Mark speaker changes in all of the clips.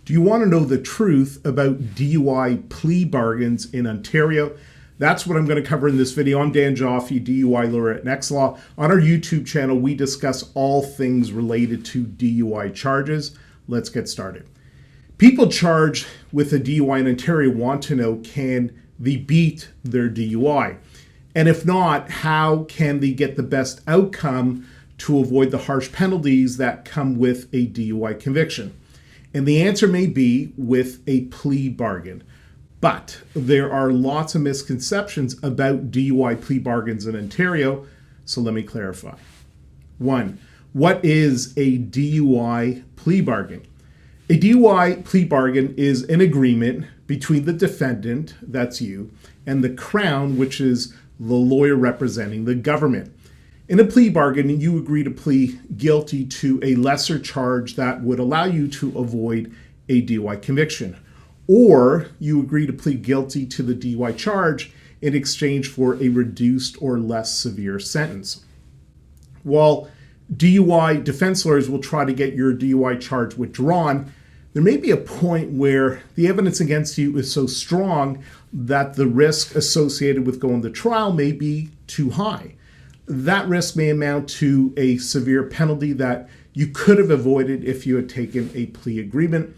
Speaker 1: Do you want to know the truth about DUI plea bargains in Ontario? That's what I'm going to cover in this video. I'm Dan Joffe, DUI lawyer at Nextlaw. On our YouTube channel, we discuss all things related to DUI charges. Let's get started. People charged with a DUI in Ontario want to know, can they beat their DUI? And if not, how can they get the best outcome to avoid the harsh penalties that come with a DUI conviction? And the answer may be with a plea bargain. But there are lots of misconceptions about DUI plea bargains in Ontario, so let me clarify. 1. What is a DUI plea bargain? A DUI plea bargain is an agreement between the defendant, that's you, and the Crown, which is the lawyer representing the government. In a plea bargain, you agree to plead guilty to a lesser charge that would allow you to avoid a DUI conviction. Or you agree to plead guilty to the DUI charge in exchange for a reduced or less severe sentence. While DUI defense lawyers will try to get your DUI charge withdrawn, there may be a point where the evidence against you is so strong that the risk associated with going to trial may be too high. That risk may amount to a severe penalty that you could have avoided if you had taken a plea agreement.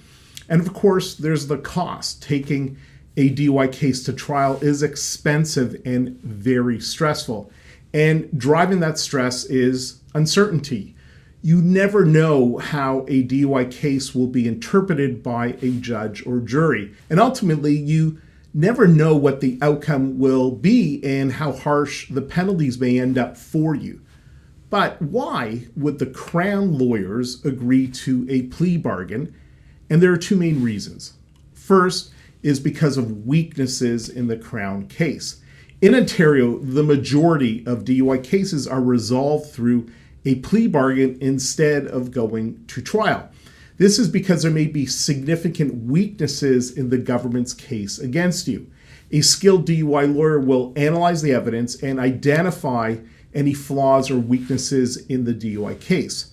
Speaker 1: And of course, there's the cost. Taking a DUI case to trial is expensive and very stressful. And driving that stress is uncertainty. You never know how a DUI case will be interpreted by a judge or jury. And ultimately, you never know what the outcome will be and how harsh the penalties may end up for you. But why would the Crown lawyers agree to a plea bargain? And there are two main reasons. First is because of weaknesses in the Crown case. In Ontario, the majority of DUI cases are resolved through a plea bargain instead of going to trial. This is because there may be significant weaknesses in the government's case against you. A skilled DUI lawyer will analyze the evidence and identify any flaws or weaknesses in the DUI case.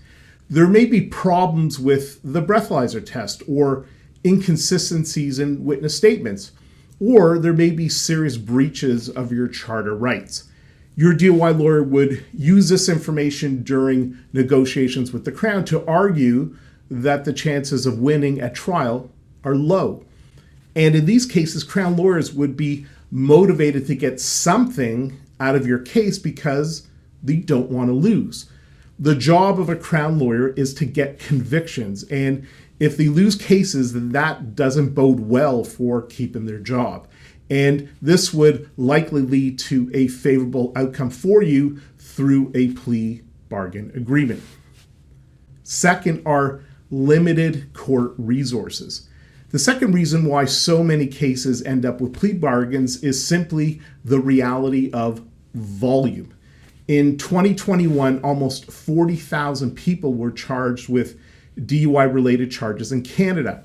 Speaker 1: There may be problems with the breathalyzer test or inconsistencies in witness statements, or there may be serious breaches of your charter rights. Your DUI lawyer would use this information during negotiations with the Crown to argue that the chances of winning at trial are low. And in these cases, Crown lawyers would be motivated to get something out of your case because they don't want to lose. The job of a Crown lawyer is to get convictions. And if they lose cases, then that doesn't bode well for keeping their job. And this would likely lead to a favorable outcome for you through a plea bargain agreement. Second are limited court resources. The second reason why so many cases end up with plea bargains is simply the reality of volume. In 2021, almost 40,000 people were charged with DUI-related charges in Canada.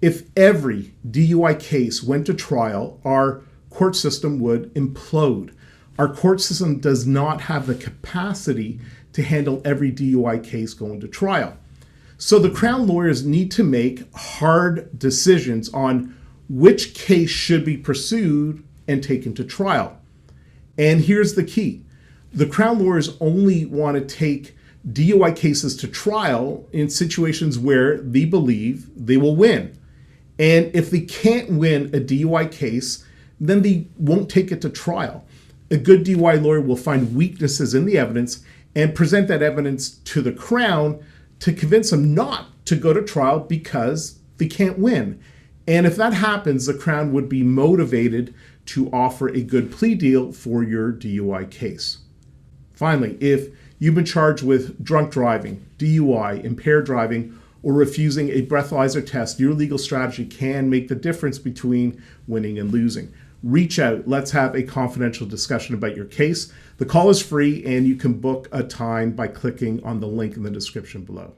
Speaker 1: If every DUI case went to trial, our court system would implode. Our court system does not have the capacity to handle every DUI case going to trial. So the Crown lawyers need to make hard decisions on which case should be pursued and taken to trial. And here's the key. The Crown lawyers only want to take DUI cases to trial in situations where they believe they will win. And if they can't win a DUI case, then they won't take it to trial. A good DUI lawyer will find weaknesses in the evidence and present that evidence to the Crown to convince them not to go to trial because they can't win. And if that happens, the Crown would be motivated to offer a good plea deal for your DUI case. Finally, if you've been charged with drunk driving, DUI, impaired driving, or refusing a breathalyzer test, your legal strategy can make the difference between winning and losing. Reach out. Let's have a confidential discussion about your case. The call is free, and you can book a time by clicking on the link in the description below.